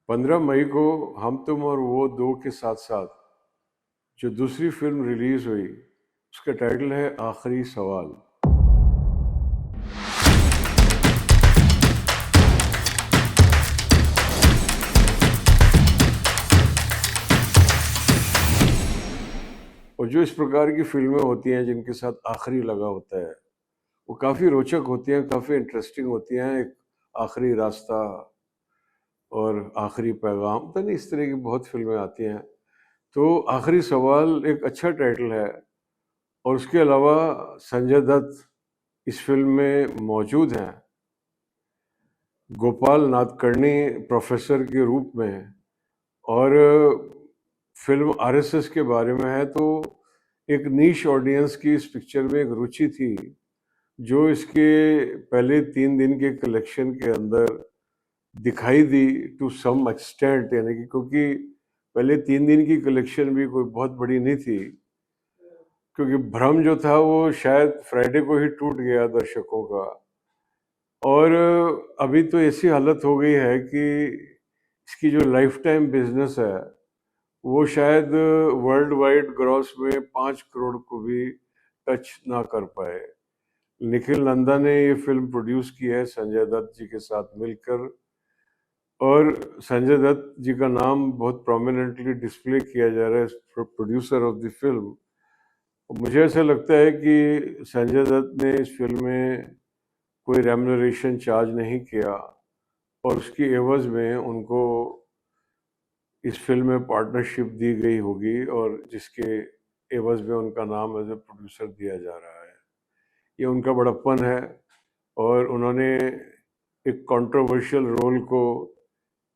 15 मई को हम तुम और वो दो के साथ साथ जो दूसरी फिल्म रिलीज हुई उसका टाइटल है आखिरी सवाल। और जो इस प्रकार की फिल्में होती हैं जिनके साथ आखिरी लगा होता है वो काफ़ी रोचक होती हैं, काफ़ी इंटरेस्टिंग होती हैं। एक आखिरी रास्ता और आखिरी पैगाम, तो नहीं, इस तरह की बहुत फिल्में आती हैं। तो आखिरी सवाल एक अच्छा टाइटल है। और उसके अलावा संजय दत्त इस फिल्म में मौजूद हैं, गोपाल नादकर्णी प्रोफेसर के रूप में। और फिल्म आरएसएस के बारे में है, तो एक नीश ऑडियंस की इस पिक्चर में एक रुचि थी जो इसके पहले 3 दिन के कलेक्शन के अंदर दिखाई दी टू सम एक्सटेंट। यानी कि क्योंकि पहले 3 दिन की कलेक्शन भी कोई बहुत बड़ी नहीं थी, क्योंकि भ्रम जो था वो शायद फ्राइडे को ही टूट गया दर्शकों का। और अभी तो ऐसी हालत हो गई है कि इसकी जो लाइफ टाइम बिजनेस है वो शायद वर्ल्ड वाइड ग्रॉस में 5 करोड़ को भी टच ना कर पाए। निखिल नंदा ने ये फिल्म प्रोड्यूस की है संजय दत्त जी के साथ मिलकर। और संजय दत्त जी का नाम बहुत प्रोमिनेंटली डिस्प्ले किया जा रहा है प्रोड्यूसर ऑफ द फिल्म। मुझे ऐसा लगता है कि संजय दत्त ने इस फिल्म में कोई रेम्यूनरेशन चार्ज नहीं किया और उसकी एवज में उनको इस फिल्म में पार्टनरशिप दी गई होगी, और जिसके एवज में उनका नाम एज ए प्रोड्यूसर दिया जा रहा है। ये उनका बड़प्पन है। और उन्होंने एक कंट्रोवर्शियल रोल को,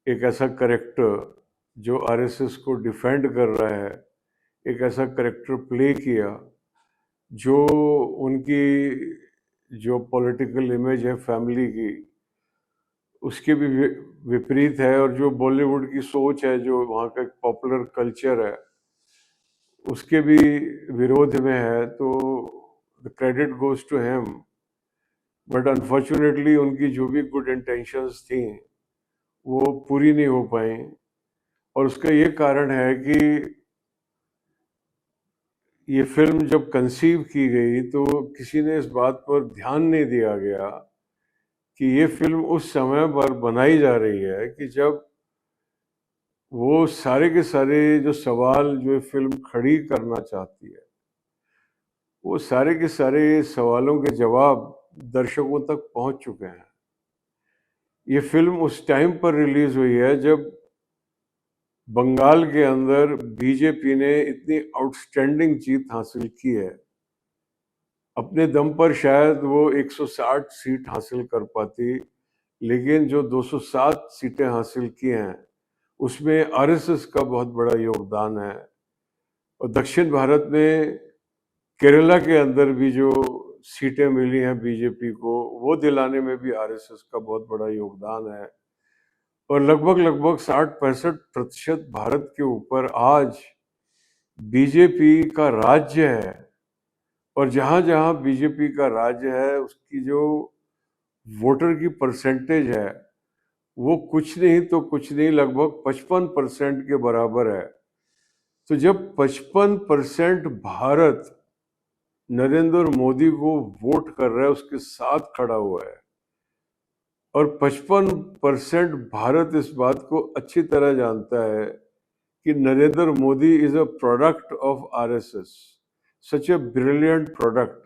एक ऐसा करेक्टर जो आरएसएस को डिफेंड कर रहा है, एक ऐसा करेक्टर प्ले किया जो उनकी जो पॉलिटिकल इमेज है फैमिली की उसके भी विपरीत है, और जो बॉलीवुड की सोच है, जो वहाँ का एक पॉपुलर कल्चर है, उसके भी विरोध में है। तो the credit goes to him. But unfortunately उनकी जो भी गुड इंटेंशंस थी वो पूरी नहीं हो पाई। और उसका ये कारण है कि ये फिल्म जब कंसीव की गई तो किसी ने इस बात पर ध्यान नहीं दिया गया कि ये फिल्म उस समय पर बनाई जा रही है कि जब वो सारे के सारे जो सवाल जो ये फिल्म खड़ी करना चाहती है वो सारे के सारे सवालों के जवाब दर्शकों तक पहुंच चुके हैं। ये फिल्म उस टाइम पर रिलीज हुई है जब बंगाल के अंदर बीजेपी ने इतनी आउटस्टैंडिंग जीत हासिल की है। अपने दम पर शायद वो 160 सीट हासिल कर पाती, लेकिन जो 207 सीटें हासिल की हैं उसमें आरएसएस का बहुत बड़ा योगदान है। और दक्षिण भारत में केरला के अंदर भी जो सीटें मिली हैं बीजेपी को, वो दिलाने में भी आरएसएस का बहुत बड़ा योगदान है। और लगभग लगभग 60-65% भारत के ऊपर आज बीजेपी का राज्य है। और जहां जहां बीजेपी का राज्य है उसकी जो वोटर की परसेंटेज है वो कुछ नहीं तो कुछ नहीं, लगभग 55% के बराबर है। तो जब 55% भारत नरेंद्र मोदी को वोट कर रहा है, उसके साथ खड़ा हुआ है, और 55% भारत इस बात को अच्छी तरह जानता है कि Narendra Modi is a product of RSS, such a brilliant product.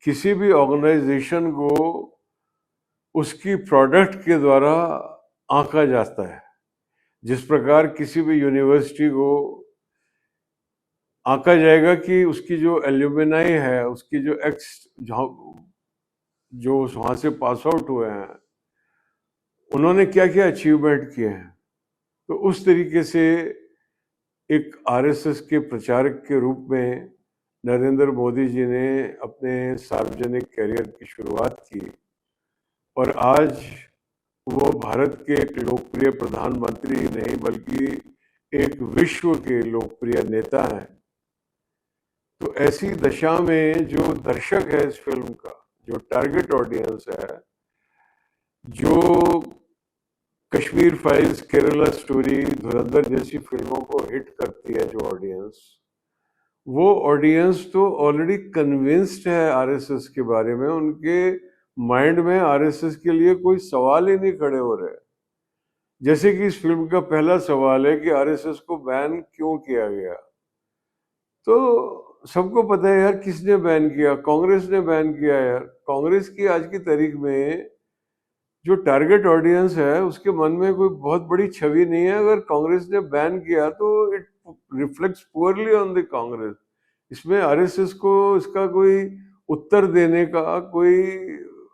किसी भी ऑर्गेनाइजेशन को उसकी प्रोडक्ट के द्वारा आंका जाता है। जिस प्रकार किसी भी यूनिवर्सिटी को आंका जाएगा कि उसकी जो एल्यूमिनाई है, उसकी जो जो वहां से पास आउट हुए हैं, उन्होंने क्या क्या अचीवमेंट किए हैं, तो उस तरीके से एक आरएसएस के प्रचारक के रूप में नरेंद्र मोदी जी ने अपने सार्वजनिक करियर की शुरुआत की। और आज वो भारत के एक लोकप्रिय प्रधानमंत्री नहीं बल्कि एक विश्व के लोकप्रिय नेता हैं। तो ऐसी दशा में जो दर्शक है इस फिल्म का, जो टारगेट ऑडियंस है, जो कश्मीर फाइल्स, केरला स्टोरी, धुरंधर जैसी फिल्मों को हिट करती है जो ऑडियंस, वो ऑडियंस तो ऑलरेडी कन्विंस्ड है आरएसएस के बारे में। उनके माइंड में आरएसएस के लिए कोई सवाल ही नहीं खड़े हो रहे। जैसे कि इस फिल्म का पहला सवाल है कि आरएसएस को बैन क्यों किया गया, तो सबको पता है यार किसने बैन किया, कांग्रेस ने बैन किया। यार कांग्रेस की आज की तारीख में जो टारगेट ऑडियंस है उसके मन में कोई बहुत बड़ी छवि नहीं है। अगर कांग्रेस ने बैन किया तो it reflects poorly on the Congress. इसमें आरएसएस को इसका कोई उत्तर देने का कोई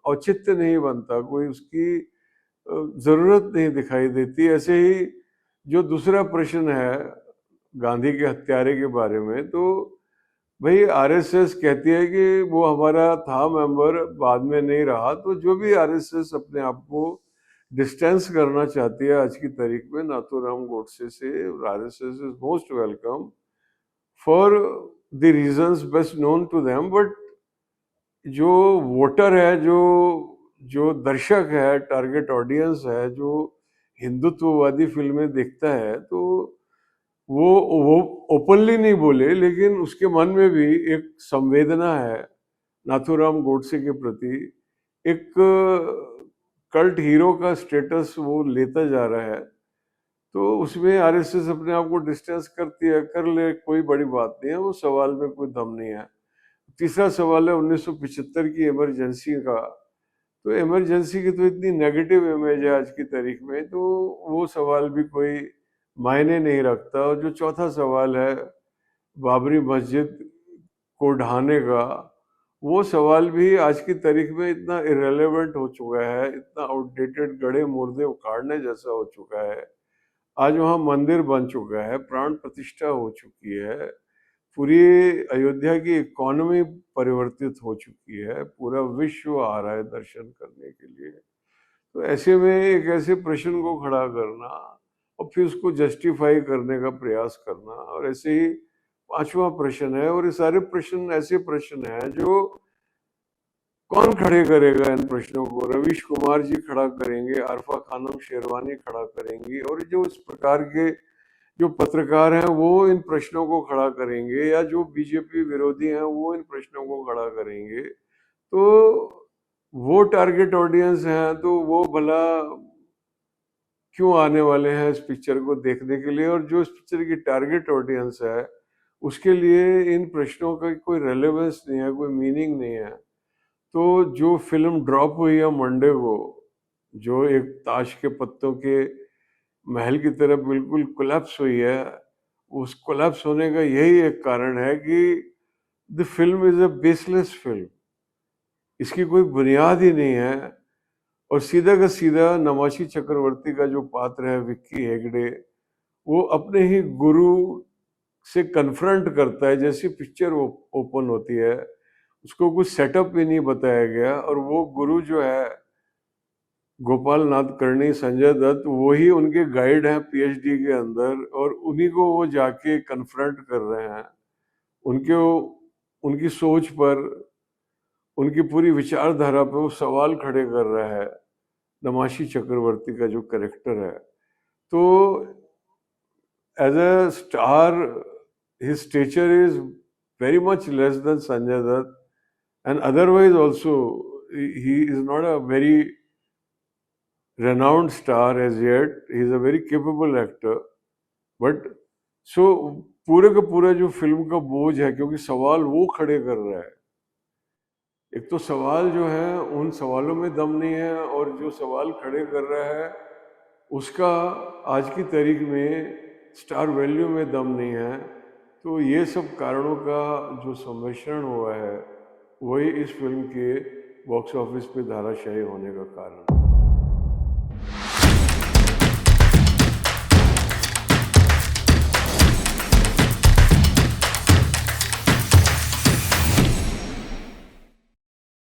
औचित्य नहीं बनता, कोई उसकी जरूरत नहीं दिखाई देती। ऐसे ही जो दूसरा प्रश्न है गांधी के हत्यारे के बारे में, तो भाई आरएसएस कहती है कि वो हमारा था मेंबर, बाद में नहीं रहा। तो जो भी आरएसएस अपने आप को डिस्टेंस करना चाहती है आज की तारीख में नाथूराम गोडसे से, RSS is most welcome for the reasons best known to them. But जो वोटर है, जो जो दर्शक है, टारगेट ऑडियंस है, जो हिंदुत्ववादी फिल्में देखता है, तो वो ओपनली नहीं बोले लेकिन उसके मन में भी एक संवेदना है नाथूराम गोडसे के प्रति। एक कल्ट हीरो का स्टेटस वो लेता जा रहा है, तो उसमें आरएसएस अपने आप को डिस्टेंस करती है, कर ले, कोई बड़ी बात नहीं है, वो सवाल में कोई दम नहीं है। तीसरा सवाल है 1975 की इमरजेंसी का। तो इमरजेंसी की तो इतनी नेगेटिव इमेज है आज की तारीख में, तो वो सवाल भी कोई मायने नहीं रखता। और जो चौथा सवाल है बाबरी मस्जिद को ढहाने का, वो सवाल भी आज की तारीख में इतना इरेलेवेंट हो चुका है, इतना आउटडेटेड, गड़े मुर्दे उखाड़ने जैसा हो चुका है। आज वहाँ मंदिर बन चुका है, प्राण प्रतिष्ठा हो चुकी है, पूरी अयोध्या की इकोनॉमी परिवर्तित हो चुकी है, पूरा विश्व आ रहा है दर्शन करने के लिए। तो ऐसे में एक ऐसे प्रश्न को खड़ा करना और फिर उसको जस्टिफाई करने का प्रयास करना, और ऐसे ही पांचवा प्रश्न है। और ये सारे प्रश्न ऐसे प्रश्न हैं जो कौन खड़े करेगा इन प्रश्नों को? रवीश कुमार जी खड़ा करेंगे, आरफा खानम शेरवानी खड़ा करेंगी, और जो इस प्रकार के जो पत्रकार हैं वो इन प्रश्नों को खड़ा करेंगे, या जो बीजेपी विरोधी हैं वो इन प्रश्नों को खड़ा करेंगे। तो वो टारगेट ऑडियंस हैं, तो वो भला क्यों आने वाले हैं इस पिक्चर को देखने के लिए? और जो इस पिक्चर की टारगेट ऑडियंस है उसके लिए इन प्रश्नों का कोई रेलेवेंस नहीं है, कोई मीनिंग नहीं है। तो जो फिल्म ड्रॉप हुई है मंडे को, जो एक ताश के पत्तों के महल की तरफ बिल्कुल कोलैप्स हुई है, उस कोलैप्स होने का यही एक कारण है कि the film is a baseless film. इसकी कोई बुनियाद ही नहीं है। और सीधा का सीधा नमाशी चक्रवर्ती का जो पात्र है विक्की हेगड़े, वो अपने ही गुरु से कन्फ्रंट करता है। जैसी पिक्चर ओपन होती है उसको कुछ सेटअप भी नहीं बताया गया, और वो गुरु जो है गोपाल नाथ कर्णी, संजय दत्त, वही उनके गाइड हैं पीएचडी के अंदर, और उन्हीं को वो जाके कन्फ्रंट कर रहे हैं। उनके उनकी सोच पर, उनकी पूरी विचारधारा पर वो सवाल खड़े कर रहा है नमाशी चक्रवर्ती का जो कैरेक्टर है। तो as a star his stature is very much less than Sanjay Dutt, and otherwise also he is not a very renowned star as yet. He is a very capable actor, but so पूरे का पूरा जो film का बोझ है, क्योंकि सवाल वो खड़े कर रहा है। एक तो सवाल जो है उन सवालों में दम नहीं है, और जो सवाल खड़े कर रहा है उसका आज की तारीख में स्टार वैल्यू में दम नहीं है। तो ये सब कारणों का जो सम्मिश्रण हुआ है वही इस फिल्म के बॉक्स ऑफिस पे धाराशायी होने का कारण है।